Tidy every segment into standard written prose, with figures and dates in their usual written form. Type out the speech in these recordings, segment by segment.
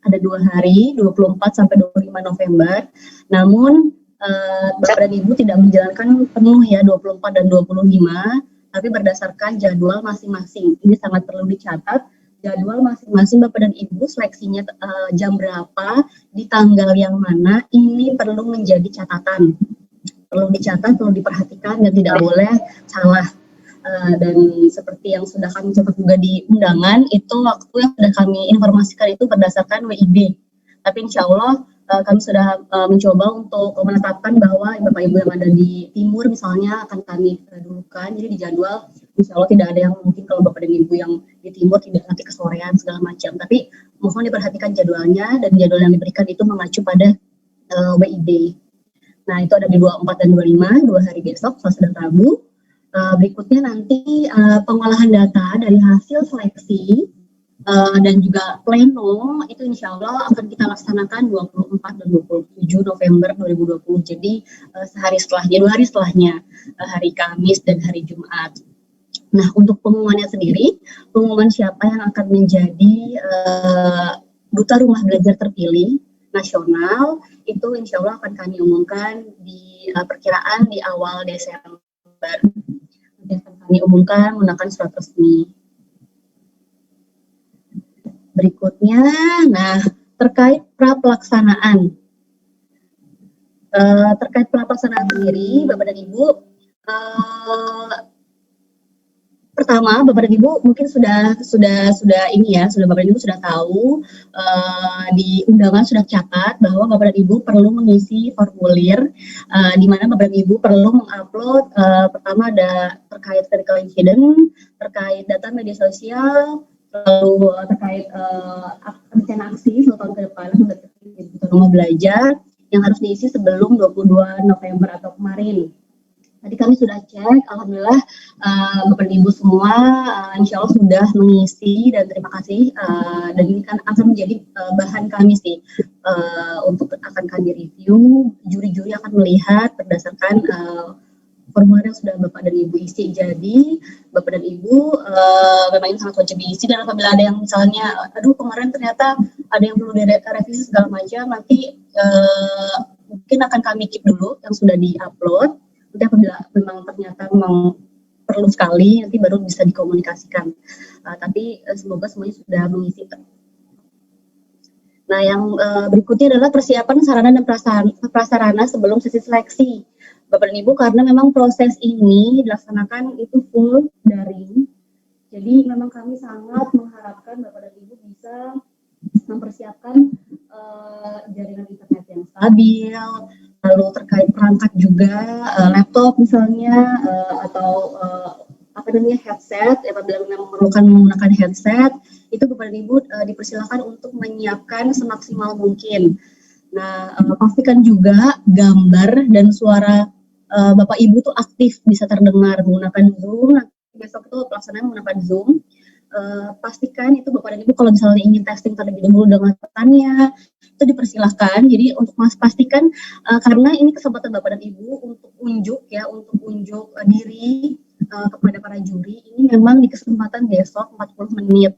ada 2 hari, 24 sampai 25 November. Namun Bapak dan Ibu tidak menjalankan penuh ya 24 dan 25, tapi berdasarkan jadwal masing-masing. Ini sangat perlu dicatat, jadwal masing-masing Bapak dan Ibu seleksinya jam berapa, di tanggal yang mana, ini perlu menjadi catatan. Perlu dicatat, perlu diperhatikan, dan tidak boleh salah. Dan seperti yang sudah kami catat juga di undangan, itu waktu yang sudah kami informasikan itu berdasarkan WIB. Tapi insya Allah kami sudah mencoba untuk menetapkan bahwa Bapak Ibu yang ada di timur misalnya akan kami dulukan, jadi di jadwal insya Allah tidak ada yang mungkin kalau Bapak dan Ibu yang di timur tidak nanti kesorean segala macam, tapi mohon diperhatikan jadwalnya dan jadwal yang diberikan itu mengacu pada WIB. Nah itu ada di 24 dan 25, 2 hari besok, Selasa dan Rabu. Berikutnya nanti pengolahan data dari hasil seleksi dan juga pleno itu insya Allah akan kita laksanakan 24 dan 27 November 2020. Jadi sehari setelahnya, 2 hari setelahnya, hari Kamis dan hari Jumat. Nah untuk pengumumannya sendiri, pengumuman siapa yang akan menjadi duta rumah belajar terpilih nasional itu insya Allah akan kami umumkan di perkiraan di awal Desember. Nanti akan kami umumkan menggunakan surat resmi. Berikutnya, nah terkait pelaksanaan sendiri, Bapak dan Ibu, pertama Bapak dan Ibu mungkin sudah ini ya, Bapak dan Ibu sudah tahu di undangan sudah catat bahwa Bapak dan Ibu perlu mengisi formulir di mana Bapak dan Ibu perlu mengupload pertama ada terkait critical incident, terkait data media sosial, lalu terkait rencana aksi 10 tahun ke depan untuk rumah belajar yang harus diisi sebelum 22 November atau kemarin. Tadi kami sudah cek, alhamdulillah Bapak dan Ibu semua insya Allah sudah mengisi dan terima kasih dan ini kan akan menjadi bahan kami sih untuk akan kami review, juri-juri akan melihat berdasarkan formulir yang sudah Bapak dan Ibu isi. Jadi Bapak dan Ibu memang ini sangat wajib diisi, dan apabila ada yang misalnya aduh kemarin ternyata ada yang perlu direvisi segala macam, nanti mungkin akan kami keep dulu yang sudah di-upload. Nanti apabila memang ternyata memang perlu sekali nanti baru bisa dikomunikasikan. Tapi semoga semuanya sudah mengisi. Nah yang berikutnya adalah persiapan sarana dan prasarana sebelum sesi seleksi. Bapak dan Ibu, karena memang proses ini dilaksanakan itu full daring, jadi memang kami sangat mengharapkan Bapak dan Ibu bisa mempersiapkan jaringan internet yang stabil, lalu terkait perangkat juga, laptop misalnya, atau headset, apabila memang memerlukan menggunakan headset, itu Bapak dan Ibu dipersilakan untuk menyiapkan semaksimal mungkin. Nah, pastikan juga gambar dan suara Bapak Ibu tuh aktif, bisa terdengar menggunakan Zoom. Nanti besok itu pelaksanaan menggunakan Zoom. Pastikan itu Bapak dan Ibu kalau misalnya ingin testing terlebih dahulu dengan rekannya, itu dipersilahkan. Jadi untuk pastikan karena ini kesempatan Bapak dan Ibu untuk unjuk diri kepada para juri, ini memang di kesempatan besok 40 menit.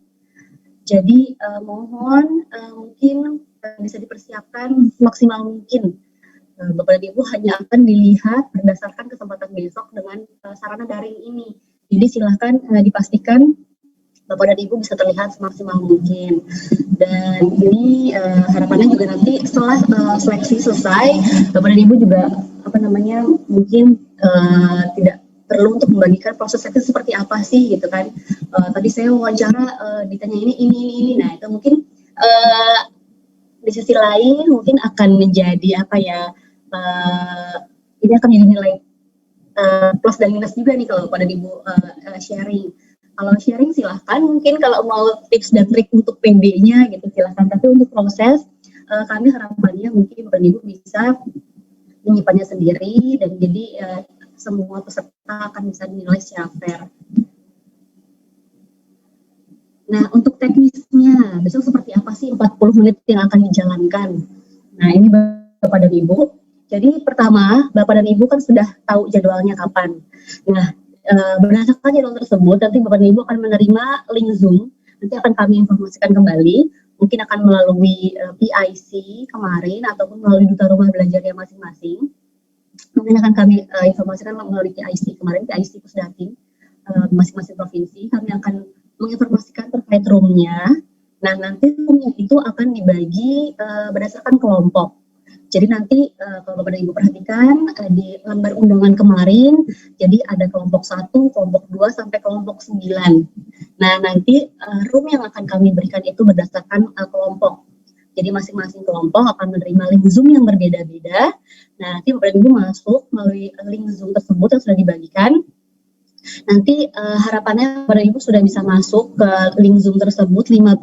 Jadi mohon mungkin bisa dipersiapkan maksimal mungkin. Bapak dan Ibu hanya akan dilihat berdasarkan kesempatan besok dengan sarana daring ini. Jadi silahkan dipastikan Bapak dan Ibu bisa terlihat semaksimal mungkin. Dan ini harapannya juga nanti setelah seleksi selesai, Bapak dan Ibu juga mungkin tidak perlu untuk membagikan proses seleksi seperti apa sih gitu kan. Tadi saya wawancara ditanya ini. Nah itu mungkin di sisi lain mungkin akan menjadi ini akan menjadi nilai plus dan minus juga nih kalau pada Ibu sharing. Kalau sharing silahkan, mungkin kalau mau tips dan trik untuk PB-nya gitu silahkan. Tapi untuk proses kami harapannya mungkin Bapak Ibu bisa menyimpannya sendiri dan jadi semua peserta akan bisa dinilai secara fair. Nah, untuk teknisnya, besok seperti apa sih 40 menit yang akan dijalankan? Nah, ini Bapak dan Ibu. Jadi pertama, Bapak dan Ibu kan sudah tahu jadwalnya kapan. Nah, berdasarkan jadwal tersebut, nanti Bapak dan Ibu akan menerima link Zoom. Nanti akan kami informasikan kembali mungkin akan melalui PIC kemarin ataupun melalui duta rumah belajarnya masing-masing. Mungkin akan kami informasikan melalui PIC kemarin, PIC Pusdatin masing-masing provinsi. Kami akan menginformasikan terkait roomnya. Nah, nanti roomnya itu akan dibagi berdasarkan kelompok. Jadi nanti kalau Bapak dan Ibu perhatikan di lembar undangan kemarin, jadi ada kelompok 1, kelompok 2, sampai kelompok 9. Nah, nanti room yang akan kami berikan itu berdasarkan kelompok. Jadi masing-masing kelompok akan menerima link Zoom yang berbeda-beda. Nah, nanti Bapak dan Ibu masuk melalui link Zoom tersebut yang sudah dibagikan. Nanti harapannya Bapak dan Ibu sudah bisa masuk ke link Zoom tersebut 15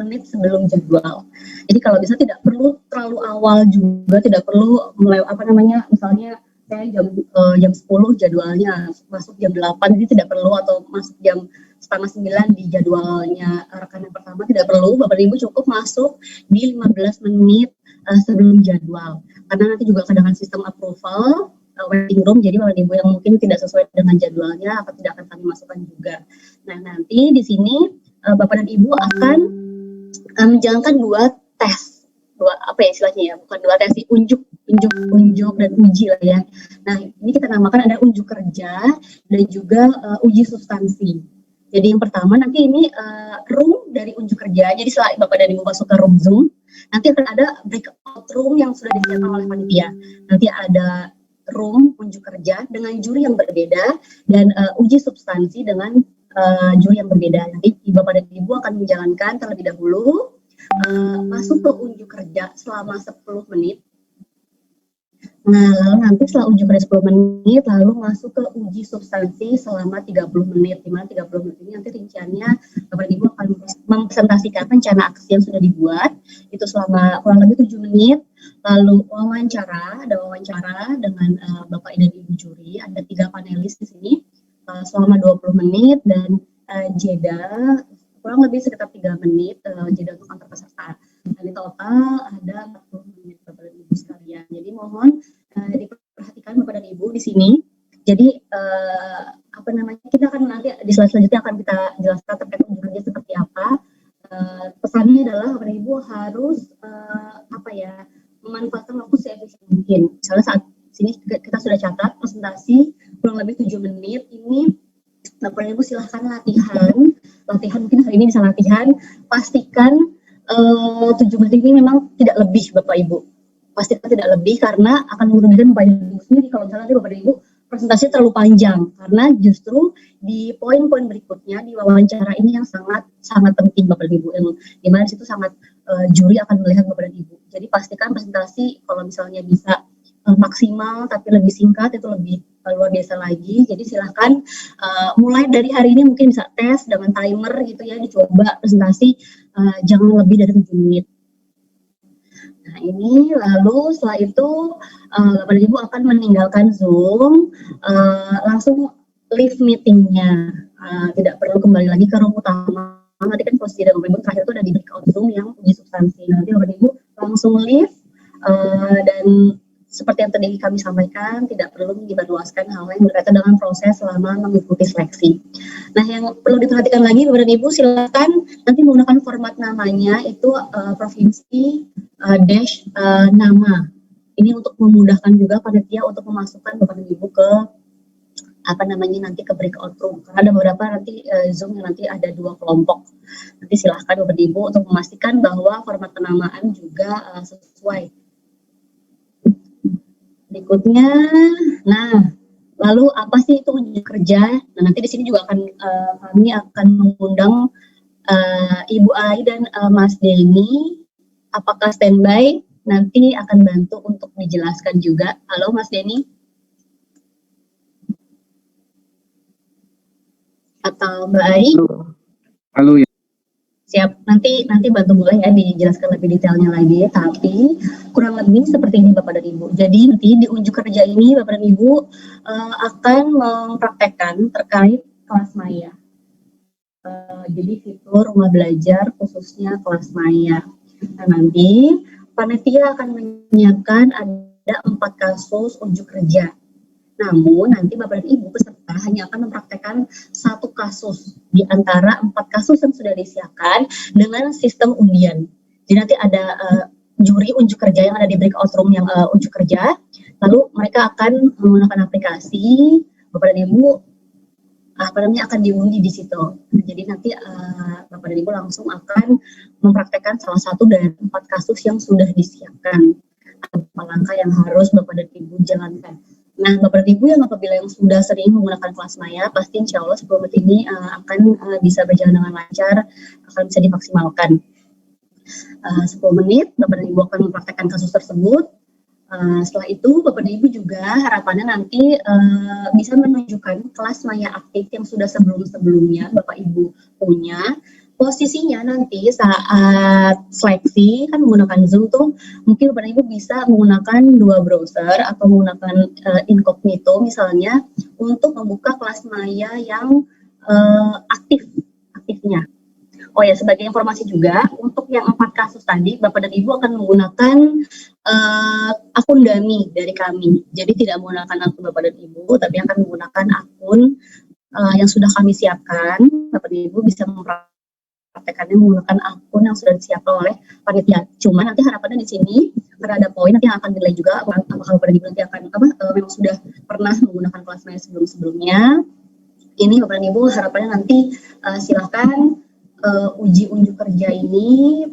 menit sebelum jadwal. Jadi kalau bisa tidak perlu terlalu awal juga, tidak perlu mulai misalnya saya jam 10 jadwalnya, masuk jam 8, jadi tidak perlu, atau masuk jam setengah 9 di jadwalnya rekan yang pertama, tidak perlu. Bapak dan Ibu cukup masuk di 15 menit sebelum jadwal. Karena nanti juga kedatangan sistem approval waiting room, jadi Bapak Ibu yang mungkin tidak sesuai dengan jadwalnya tidak akan kami masukkan juga. Nah, nanti di sini Bapak dan Ibu akan menjalankan dua tes, bukan dua tes sih, unjuk dan uji lah ya. Nah, ini kita namakan ada unjuk kerja dan juga uji substansi. Jadi yang pertama nanti ini room dari unjuk kerja. Jadi setelah Bapak dan Ibu masuk ke room Zoom, nanti akan ada breakout room yang sudah disediakan oleh panitia. Nanti ada room unjuk kerja dengan juri yang berbeda dan uji substansi dengan juri yang berbeda. Nanti Bapak dan Ibu akan menjalankan terlebih dahulu masuk ke unjuk kerja selama 10 menit. Nah, lalu nanti setelah uji kerja 10 menit, lalu masuk ke uji substansi selama 30 menit. Di mana 30 menit ini nanti rinciannya Bapak dan Ibu akan mempresentasikan rencana aksi yang sudah dibuat, itu selama kurang lebih 7 menit. Lalu ada wawancara dengan Bapak dan Ibu juri, ada 3 panelis di sini selama 20 menit dan jeda kurang lebih sekitar 3 menit jeda untuk antar peserta. Jadi total ada 40 menit Bapak dan Ibu sekalian. Jadi mohon diperhatikan Bapak dan Ibu di sini. Jadi kita akan nanti di slide selanjutnya akan kita jelaskan terkait unjuk kerja seperti apa. Pesannya adalah Bapak dan Ibu harus memanfaatkan waktu seefisien mungkin. Misalnya saat sini kita sudah catat presentasi kurang lebih 7 menit. Ini Bapak dan Ibu silahkan latihan mungkin hari ini bisa latihan. Pastikan 7 menit ini memang tidak lebih Bapak Ibu. Pastikan tidak lebih karena akan merugikan Bapak Ibu sendiri kalau misalnya nanti Bapak Ibu presentasi terlalu panjang, karena justru di poin-poin berikutnya di wawancara ini yang sangat penting Bapak Ibu, yang dimana situ sangat juri akan melihat Bapak dan Ibu. Jadi pastikan presentasi kalau misalnya bisa maksimal tapi lebih singkat itu lebih luar biasa lagi. Jadi silahkan mulai dari hari ini mungkin bisa tes dengan timer gitu ya, dicoba presentasi jangan lebih dari 7 menit. Nah ini lalu setelah itu Bapak dan Ibu akan meninggalkan Zoom, langsung leave meetingnya, tidak perlu kembali lagi ke room utama. Nanti kan posisi dari Bapak Ibu terakhir itu ada di breakout Zoom yang uji substansi. Nanti Bapak dan Ibu langsung leave dan seperti yang tadi kami sampaikan, tidak perlu diberluaskan hal yang berkaitan dengan proses selama mengikuti seleksi. Nah, yang perlu diperhatikan lagi, Bapak dan Ibu, silakan nanti menggunakan format namanya itu provinsi nama. Ini untuk memudahkan juga panitia untuk memasukkan Bapak dan Ibu ke nanti ke breakout room. Karena ada beberapa nanti Zoom yang nanti ada 2 kelompok. Nanti silakan Bapak dan Ibu untuk memastikan bahwa format penamaan juga sesuai. Berikutnya, lalu apa sih itu unjuk kerja? Nah, nanti di sini juga kami akan mengundang Ibu Ai dan Mas Denny. Apakah standby? Nanti akan bantu untuk dijelaskan juga. Halo Mas Denny? Atau Mbak Ai? Halo ya. Siap, nanti bantu boleh ya dijelaskan lebih detailnya lagi, tapi kurang lebih seperti ini Bapak dan Ibu. Jadi nanti di unjuk kerja ini Bapak dan Ibu akan mempraktekkan terkait kelas maya. Jadi fitur rumah belajar khususnya kelas maya. Nah, nanti panitia akan menyiapkan ada 4 kasus unjuk kerja. Namun nanti Bapak dan Ibu peserta hanya akan mempraktekkan satu kasus di antara 4 kasus yang sudah disiapkan dengan sistem undian. Jadi nanti ada juri unjuk kerja yang ada di breakout room yang unjuk kerja, lalu mereka akan menggunakan aplikasi, Bapak dan Ibu akan diundi di situ. Jadi nanti Bapak dan Ibu langsung akan mempraktekkan salah satu dari 4 kasus yang sudah disiapkan. Apa langkah yang harus Bapak dan Ibu jalankan. Nah, Bapak dan Ibu yang apabila yang sudah sering menggunakan kelas maya, pasti insya Allah 10 menit ini akan bisa berjalan dengan lancar, akan bisa dimaksimalkan. 10 menit, Bapak dan Ibu akan mempraktekkan kasus tersebut. Setelah itu, Bapak dan Ibu juga harapannya nanti bisa menunjukkan kelas maya aktif yang sudah sebelum-sebelumnya Bapak Ibu punya. Posisinya nanti saat seleksi kan menggunakan Zoom tuh mungkin Bapak Ibu bisa menggunakan 2 browser atau menggunakan incognito misalnya untuk membuka kelas maya yang aktifnya. Oh ya, sebagai informasi juga untuk yang 4 kasus tadi Bapak dan Ibu akan menggunakan akun dummy dari kami. Jadi tidak menggunakan akun Bapak dan Ibu, tapi akan menggunakan akun yang sudah kami siapkan. Bapak dan Ibu bisa mempraktekannya menggunakan akun yang sudah disiapkan oleh panitia. Cuma nanti harapannya di sini karena ada poin nanti yang akan dinilai juga apakah Bapak dan Ibu nanti akan memang sudah pernah menggunakan kelas maya sebelum-sebelumnya. Ini Bapak dan Ibu harapannya nanti silakan uji unjuk kerja ini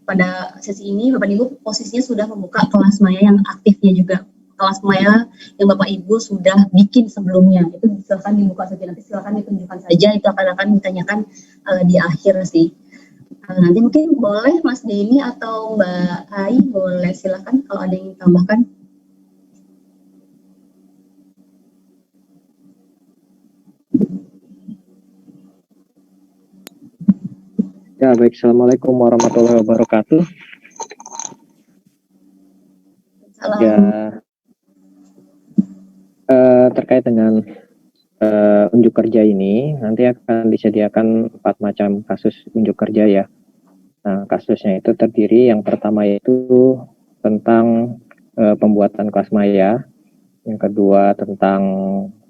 pada sesi ini Bapak Ibu posisinya sudah membuka kelas maya yang aktifnya juga, kelas maya yang Bapak Ibu sudah bikin sebelumnya. Itu silakan dibuka saja, nanti silakan ditunjukkan saja, itu akan ditanyakan di akhir sih. Nanti mungkin boleh Mas Denny atau Mbak Ai boleh silakan kalau ada yang ditambahkan. Ya, baik. Assalamualaikum warahmatullahi wabarakatuh. Salam. Ya, terkait dengan unjuk kerja ini, nanti akan disediakan 4 macam kasus unjuk kerja ya. Nah, kasusnya itu terdiri yang pertama itu tentang pembuatan kelas maya, yang kedua tentang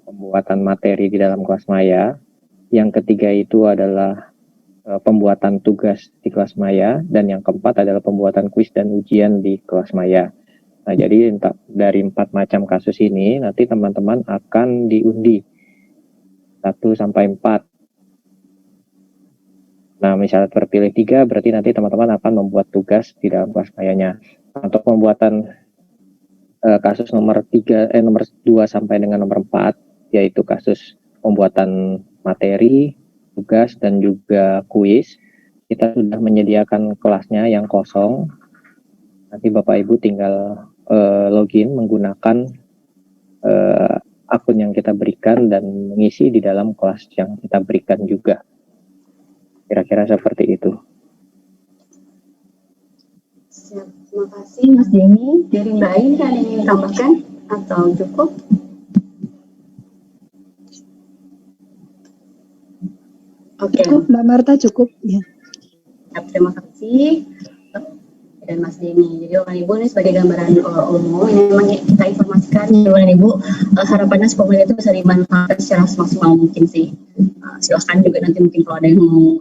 pembuatan materi di dalam kelas maya, yang ketiga itu adalah pembuatan tugas di kelas maya, dan yang keempat adalah pembuatan kuis dan ujian di kelas maya. Nah, jadi dari 4 macam kasus ini nanti teman-teman akan diundi 1 sampai 4. Nah, misalnya terpilih 3 berarti nanti teman-teman akan membuat tugas di dalam kelas mayanya. Untuk pembuatan kasus nomor 2 sampai dengan nomor 4 yaitu kasus pembuatan materi, tugas, dan juga kuis, kita sudah menyediakan kelasnya yang kosong. Nanti Bapak Ibu tinggal login menggunakan akun yang kita berikan dan mengisi di dalam kelas yang kita berikan juga. Kira-kira seperti itu. Siap, terima kasih Mas Denny. Dari Mbak Ai kan ingin tambahkan atau cukup? Oke. Cukup, Mbak Marta, cukup. Ya. Terima kasih dan Mas Denny. Jadi Bapak Ibu ini sebagai gambaran umum, ini memang kita informasikan Bapak Ibu harapannya sekolah itu bisa dimanfaatkan secara semaksimal mungkin sih. Silahkan juga nanti mungkin kalau ada yang mau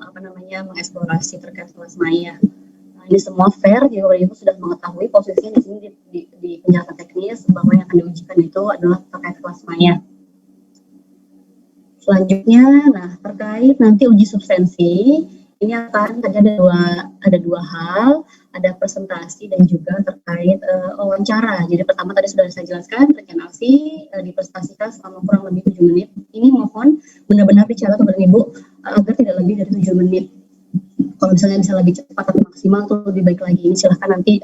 mengeksplorasi terkait kelas maya. Ini semua fair, jadi Bapak Ibu sudah mengetahui posisinya di sini di penjelasan teknis bahwa yang akan diujikan itu adalah terkait kelas maya. Selanjutnya, nah terkait nanti uji substansi, ini akan tadi ada dua hal, ada presentasi dan juga terkait wawancara. Jadi pertama tadi sudah saya jelaskan, regenerasi dipresentasikan selama kurang lebih 7 menit. Ini mohon benar-benar dicatat Bapak Ibu agar tidak lebih dari 7 menit. Kalau misalnya bisa lebih cepat atau maksimal atau lebih baik lagi, ini silahkan nanti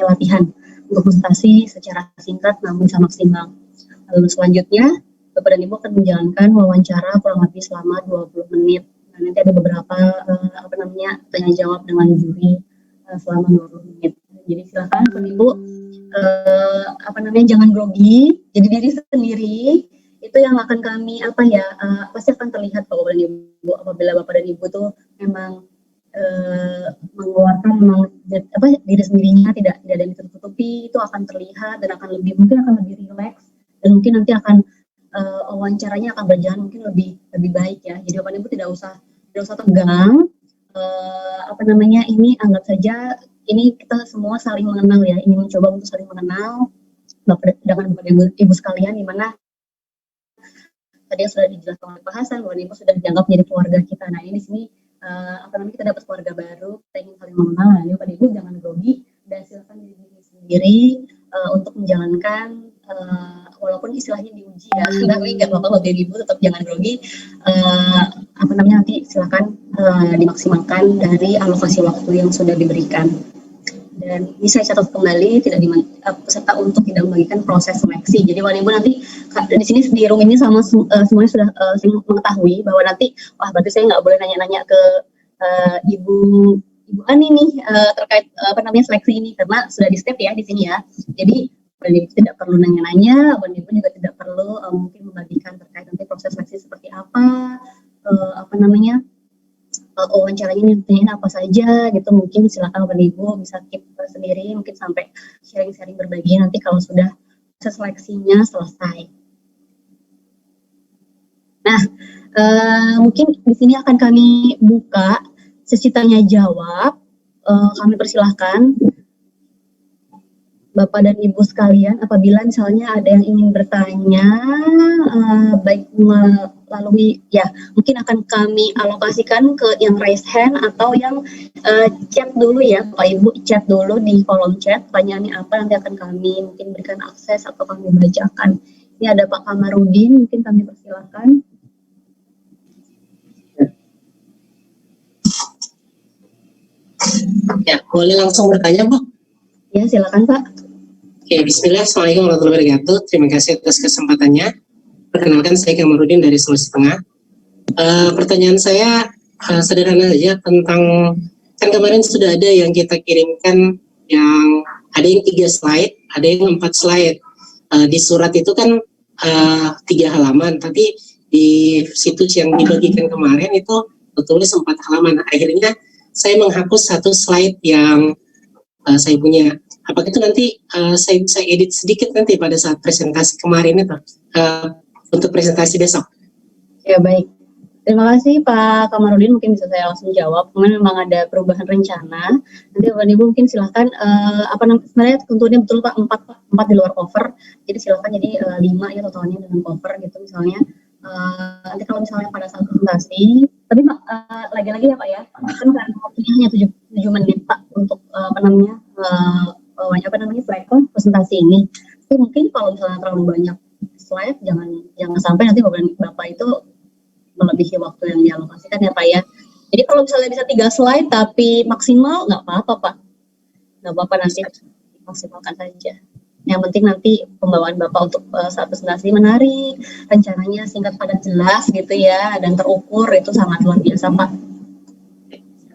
latihan untuk presentasi secara singkat namun bisa maksimal. Lalu selanjutnya Bapak dan Ibu akan menjalankan wawancara kurang lebih selama 20 menit. Nah, nanti ada beberapa tanya jawab dengan juri selama 20 menit. Jadi silakan Bapak Ibu jangan grogi, jadi diri sendiri. Itu yang akan kami pasti akan terlihat Bapak dan Ibu apabila Bapak dan Ibu tuh memang mengeluarkan diri sendirinya tidak ada yang ditutupi, itu akan terlihat dan mungkin akan lebih rileks dan mungkin nanti akan wawancaranya akan berjalan mungkin lebih baik ya. Jadi Bapak Ibu tidak usah tegang. Ini anggap saja ini kita semua saling mengenal ya. Ini mencoba untuk saling mengenal dengan Bapak Ibu sekalian, di mana tadi yang sudah dijelaskan oleh Pak Hasan, Bapak Ibu sudah dianggap menjadi keluarga kita. Nah ini di sini kita dapat keluarga baru, kita ingin saling mengenal. Nah ini Bapak Ibu jangan grogi dan silakan diri sendiri untuk menjalankan walaupun istilahnya diuji ya, tapi nggak apa-apa Bapak Ibu tetap jangan grogi. Nanti silakan dimaksimalkan dari alokasi waktu yang sudah diberikan. Dan ini saya catat kembali peserta untuk tidak membagikan proses seleksi. Jadi Bapak Ibu nanti di sini di room ini semuanya sudah mengetahui bahwa nanti berarti saya nggak boleh nanya-nanya ke Ibu Ani nih terkait seleksi ini karena sudah di step ya di sini ya. Jadi Bapak Ibu tidak perlu nanya-nanya, Bapak Ibu juga tidak perlu mungkin membagikan terkait nanti proses seleksi seperti apa, wawancaranya nantinya apa saja gitu. Mungkin silakan Bapak Ibu bisa keep sendiri, mungkin sampai sharing-sharing berbagi nanti kalau sudah proses seleksinya selesai. Nah, mungkin di sini akan kami buka sesi tanya jawab. Kami persilahkan Bapak dan Ibu sekalian, apabila misalnya ada yang ingin bertanya, baik melalui ya mungkin akan kami alokasikan ke yang raise hand atau yang chat dulu ya, Pak Ibu chat dulu di kolom chat pertanyaannya apa, nanti akan kami mungkin berikan akses atau kami bacakan. Ini ada Pak Kamarudin, mungkin kami persilahkan. Ya, boleh langsung bertanya, Bu? Ya, silakan Pak. Oke, bismillah, assalamualaikum warahmatullahi wabarakatuh. Terima kasih atas kesempatannya. Perkenalkan, saya Kamarudin dari Sulawesi Tengah. Pertanyaan saya sederhana saja tentang, kan kemarin sudah ada yang kita kirimkan, yang ada yang 3 slide, ada yang 4 slide. Di surat itu kan 3 halaman, tapi di situs yang dibagikan kemarin itu tertulis 4 halaman. Akhirnya saya menghapus 1 slide yang saya punya. Apakah itu nanti saya edit sedikit nanti pada saat presentasi kemarin itu untuk presentasi besok? Ya baik, terima kasih Pak Kamarudin, mungkin bisa saya langsung jawab. Kemudian memang ada perubahan rencana. Nanti Bapak Ibu mungkin silakan sebenarnya tentunya betul Pak 4 di luar cover. Jadi silakan jadi 5 ya totalnya dengan cover gitu misalnya. Nanti kalau misalnya pada saat presentasi, tapi lagi-lagi ya Pak ya, kan karena waktunya hanya 7 menit Pak untuk presentasi ini. Tapi mungkin kalau misalnya terlalu banyak slide, jangan sampai nanti Bapak itu melebihi waktu yang dialokasikan ya Pak ya. Jadi kalau misalnya bisa 3 slide tapi maksimal, nggak apa-apa Pak. Nggak apa-apa, nanti maksimalkan saja. Yang penting nanti pembawaan Bapak untuk saat presentasi menarik, rencananya singkat padat jelas gitu ya, dan terukur, itu sangat luar biasa Pak.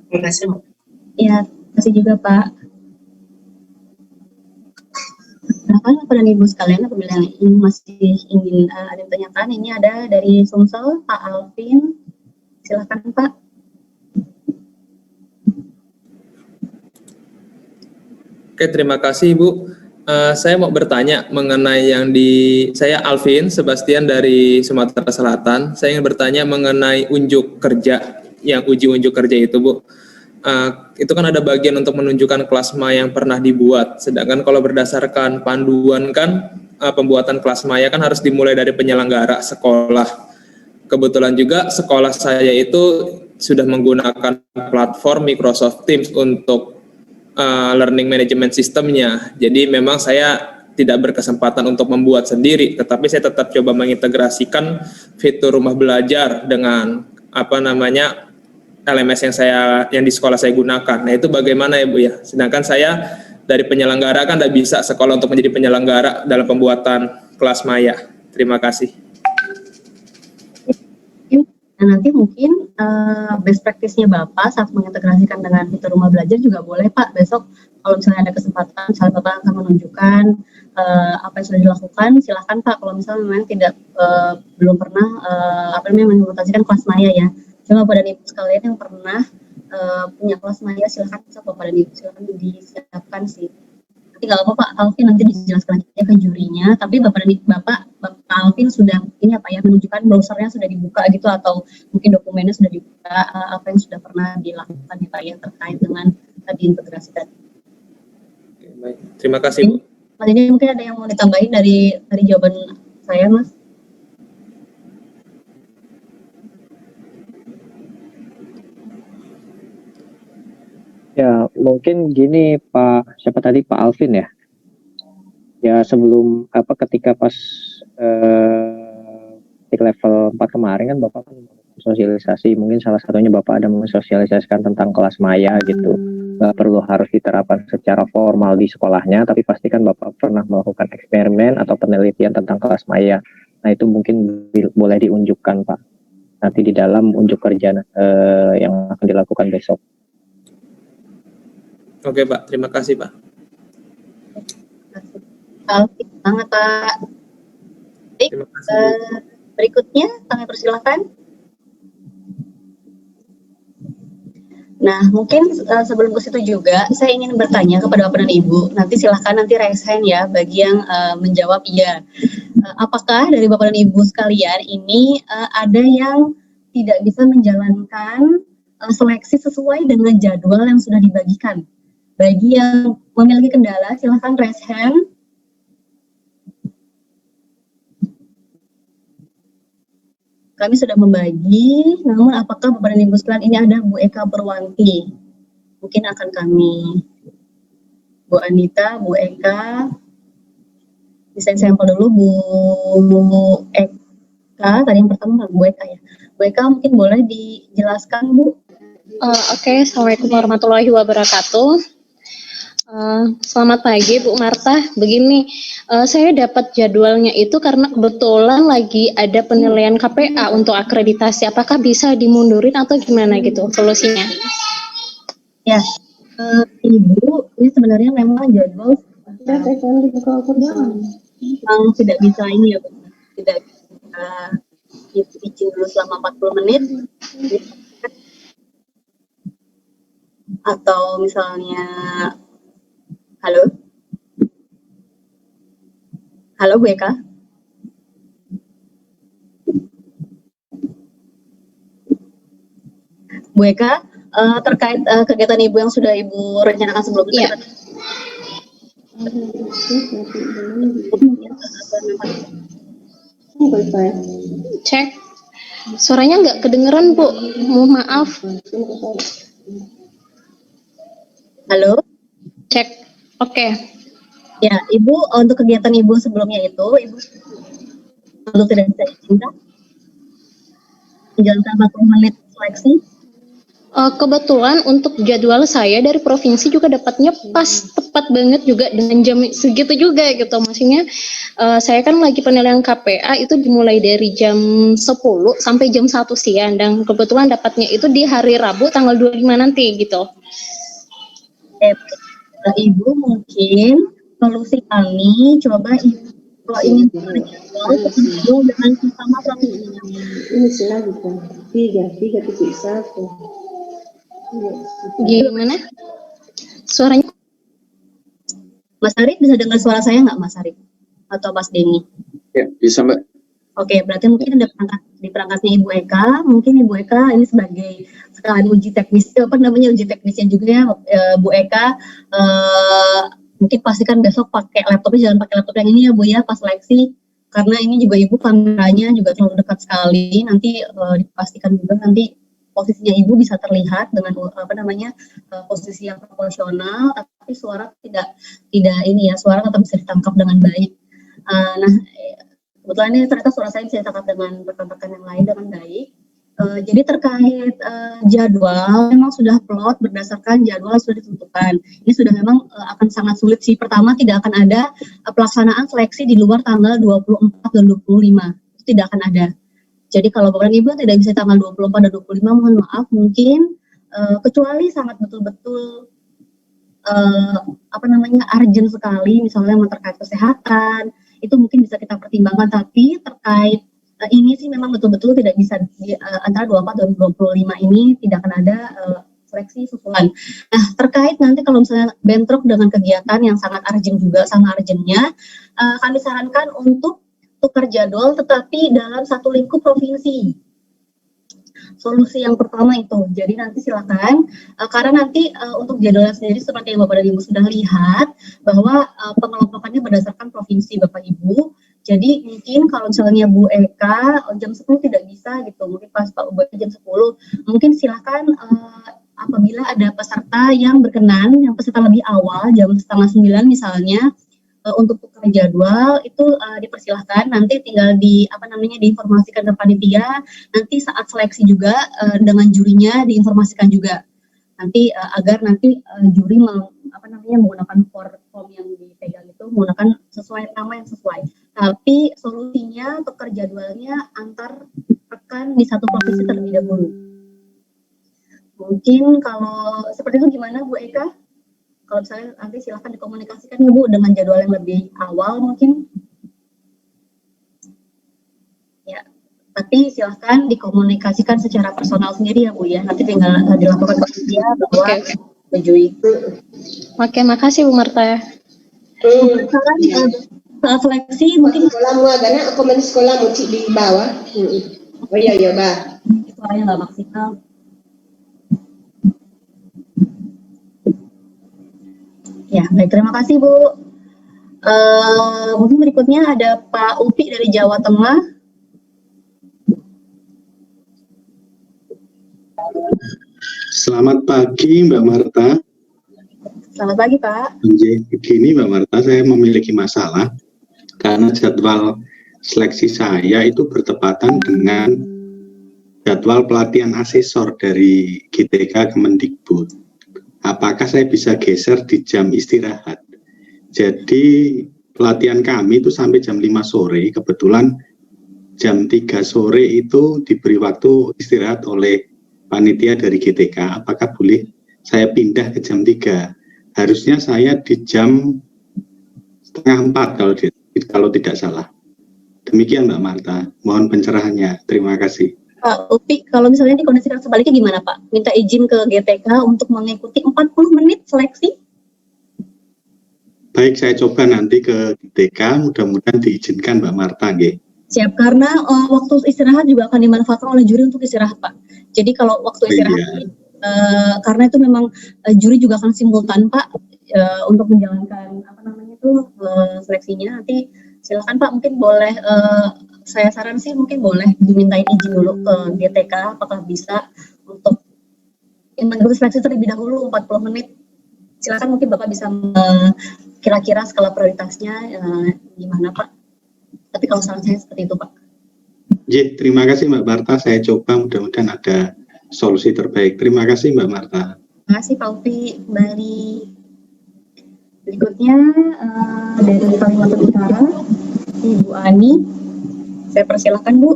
Terima kasih, Bu. Ya, terima kasih juga Pak. Silakan Bapak dan Ibu sekalian, apabila masih ingin ada yang tanyakan, ini ada dari Sumsel, Pak Alvin. Silakan Pak. Oke, terima kasih Ibu. Saya mau bertanya mengenai saya Alvin Sebastian dari Sumatera Selatan. Saya ingin bertanya mengenai unjuk kerja, yang uji unjuk kerja itu Bu. Itu kan ada bagian untuk menunjukkan kelas maya yang pernah dibuat. Sedangkan kalau berdasarkan panduan kan pembuatan kelas maya kan harus dimulai dari penyelenggara sekolah. Kebetulan juga sekolah saya itu sudah menggunakan platform Microsoft Teams untuk learning management sistemnya. Jadi memang saya tidak berkesempatan untuk membuat sendiri, tetapi saya tetap coba mengintegrasikan fitur rumah belajar dengan LMS yang di sekolah saya gunakan. Nah itu bagaimana ya Bu ya? Sedangkan saya dari penyelenggara kan tidak bisa sekolah untuk menjadi penyelenggara dalam pembuatan kelas maya. Terima kasih. Nah, nanti mungkin best practice-nya Bapak saat mengintegrasikan dengan fitur rumah belajar juga boleh Pak. Besok kalau misalnya ada kesempatan, misalnya Bapak akan menunjukkan apa yang sudah dilakukan, silahkan Pak. Kalau misalnya memang belum pernah mengimplementasikan kelas maya ya. Cuma Bapak dan Ibu sekalian yang pernah punya kelas maya, silahkan Bapak dan Ibu silahkan disiapkan sih. Nanti nggak apa-apa Pak Alvin nanti dijelaskan aja ke jurinya, tapi Bapak Pak Alvin sudah ini apa ya, menunjukkan browsernya sudah dibuka gitu, atau mungkin dokumennya sudah dibuka, apa yang sudah pernah dilakukan ya Pak ya terkait dengan tadi integrasi tadi. Oke, baik. Terima kasih Bu. Mas ini mungkin ada yang mau ditambahin dari jawaban saya, Mas? Ya, mungkin gini Pak, siapa tadi Pak Alvin ya? Ya sebelum ketika pas di level 4 kemarin kan Bapak kan sosialisasi, mungkin salah satunya Bapak ada mensosialisasikan tentang kelas maya gitu. Nggak perlu harus diterapkan secara formal di sekolahnya, tapi pastikan Bapak pernah melakukan eksperimen atau penelitian tentang kelas maya. Nah itu mungkin boleh diunjukkan Pak, nanti di dalam unjuk kerja yang akan dilakukan besok. Oke Pak, terima kasih Pak. Alvin, banget Pak. Baik, Terima kasih Bu. berikutnya kami persilahkan. Nah, mungkin sebelum ke situ juga, saya ingin bertanya kepada Bapak dan Ibu. Nanti silahkan nanti raise hand ya, bagi yang menjawab iya. Apakah dari Bapak dan Ibu sekalian ini ada yang tidak bisa menjalankan seleksi sesuai dengan jadwal yang sudah dibagikan? Bagi yang memiliki kendala, silahkan raise hand. Kami sudah membagi, namun apakah Bapak dan Ibu sekalian ini ada Bu Eka Purwanti? Mungkin akan kami, Bu Anita, Bu Eka, bisa sampel dulu Bu Eka, tadi yang pertama Bu Eka ya. Bu Eka mungkin boleh dijelaskan Bu? Oke, Assalamualaikum warahmatullahi wabarakatuh. Selamat pagi Bu Marta. Begini, saya dapat jadwalnya itu karena kebetulan lagi ada penilaian KPA untuk akreditasi. Apakah bisa dimundurin atau gimana gitu solusinya? Ya, Ibu, ini sebenarnya memang jadwal memang tidak bisa ini ya Bu, tidak bisa izin dulu selama 40 menit. Atau misalnya, halo Bu Eka. Bu Eka, terkait kegiatan Ibu yang sudah Ibu rencanakan sebelumnya. Cek, suaranya nggak kedengeran Bu, mohon maaf. Halo. Cek, oke. Ya, Ibu untuk kegiatan Ibu sebelumnya itu, Ibu untuk tidak bisa diizinkan menjalankan 40 menit seleksi. Kebetulan untuk jadwal saya dari provinsi juga dapatnya pas tepat banget juga dengan jam segitu juga gitu. Maksudnya saya kan lagi penilaian KPA itu dimulai dari jam 10 sampai jam 1 siang dan kebetulan dapatnya itu di hari Rabu tanggal 25 nanti gitu. Ibu mungkin solusi kami coba Ibu kalau ingin berjadwal dengan sama provinsinya. Ini lagi kan 3.1. Gimana? Suaranya? Mas Arif bisa dengar suara saya nggak Mas Arif? Atau Mas Denny? Ya, bisa Mbak. Oke, berarti mungkin ada di perangkatnya Ibu Eka, mungkin Ibu Eka ini sebagai sekalian uji teknis, uji teknisnya juga ya Bu Eka, mungkin pastikan besok pakai laptopnya, jangan pakai laptop yang ini ya Bu ya pas seleksi, karena ini juga Ibu kameranya juga terlalu dekat sekali, nanti dipastikan juga nanti posisinya Ibu bisa terlihat dengan posisi yang proporsional, tapi suara tidak ini ya, suara tetap bisa ditangkap dengan baik. Nah, kebetulan ini ternyata suara saya bisa ditangkap dengan rekan-rekan yang lain dengan baik. Jadi terkait jadwal memang sudah plot berdasarkan jadwal yang sudah ditentukan. Ini sudah memang akan sangat sulit sih. Pertama, tidak akan ada pelaksanaan seleksi di luar tanggal 24 dan 25. Itu tidak akan ada. Jadi kalau Bapak dan Ibu tidak bisa tanggal 24 dan 25, mohon maaf, mungkin kecuali sangat betul-betul urgent sekali, misalnya terkait kesehatan, itu mungkin bisa kita pertimbangkan, tapi terkait ini sih memang betul-betul tidak bisa antara 24 dan 25 ini tidak akan ada seleksi susulan. Nah, terkait nanti kalau misalnya bentrok dengan kegiatan yang sangat urgent juga, sama urgentnya, kami sarankan untuk tukar jadwal tetapi dalam satu lingkup provinsi. Solusi yang pertama itu, jadi nanti silakan karena nanti untuk jadwalnya sendiri seperti yang Bapak dan Ibu sudah lihat bahwa pengelompokannya berdasarkan provinsi Bapak Ibu. Jadi mungkin kalau misalnya Bu Eka jam 10 tidak bisa gitu, mungkin pas Pak Ubay jam 10, mungkin silakan apabila ada peserta yang berkenan, yang peserta lebih awal jam 8:30 misalnya, untuk tukar jadwal itu dipersilahkan, nanti tinggal diinformasikan ke panitia, nanti saat seleksi juga dengan jurinya diinformasikan juga nanti agar nanti juri menggunakan form yang dipegang itu menggunakan sesuai nama yang sesuai. Tapi solusinya tukar jadwalnya antar rekan di satu provinsi terlebih dahulu. Mungkin kalau seperti itu gimana Bu Eka? Kalau misalnya nanti silahkan dikomunikasikan ya Bu dengan jadwal yang lebih awal mungkin. Ya, tapi silahkan dikomunikasikan secara personal sendiri ya Bu ya. Nanti tinggal dilaporkan ke dia bahwa menyetujui. Oke, makasih Bu Marta. Saat seleksi mungkin sekolah mu agaknya komen sekolah mu di bawah. Oh iya Bah. Suaranya nggak maksimal. Ya, baik, terima kasih Bu. Mungkin berikutnya ada Pak Upi dari Jawa Tengah. Selamat pagi Mbak Marta. Selamat pagi Pak. Begini Mbak Marta, saya memiliki masalah karena jadwal seleksi saya itu bertepatan dengan jadwal pelatihan asesor dari GTK Kemendikbud. Apakah saya bisa geser di jam istirahat? Jadi pelatihan kami itu sampai jam 5 sore, kebetulan jam 3 sore itu diberi waktu istirahat oleh panitia dari GTK. Apakah boleh saya pindah ke jam 3? Harusnya saya di jam 3:30 kalau tidak salah. Demikian Mbak Marta, mohon pencerahannya. Terima kasih. Pak Upi, kalau misalnya dikondisikan sebaliknya gimana Pak? Minta izin ke GTK untuk mengikuti 40 menit seleksi? Baik, saya coba nanti ke GTK, mudah-mudahan diizinkan Mbak Marta. Nggih. Siap, karena waktu istirahat juga akan dimanfaatkan oleh juri untuk istirahat Pak. Jadi kalau waktu istirahat, karena itu memang juri juga akan simultan Pak untuk menjalankan seleksinya. Nanti silakan Pak, mungkin boleh saya saran sih mungkin boleh dimintain izin dulu ke GTK apakah bisa untuk mengikuti seleksi terlebih dahulu 40 menit. Silakan mungkin Bapak bisa kira-kira skala prioritasnya gimana Pak. Tapi kalau saran saya seperti itu Pak. Terima kasih Mbak Marta, saya coba mudah-mudahan ada solusi terbaik. Terima kasih Mbak Marta. Terima kasih Pak Upi, kembali. Berikutnya dari Kalimantan Utara, Ibu Ani. Saya persilakan Bu.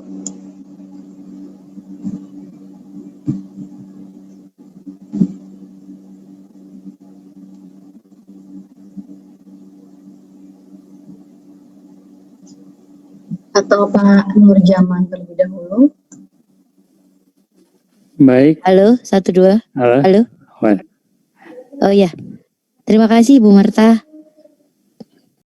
Atau Pak Nurjaman terlebih dahulu. Baik. Halo, 1, 2. Halo. Halo. Wah. Oh ya, terima kasih Bu Marta.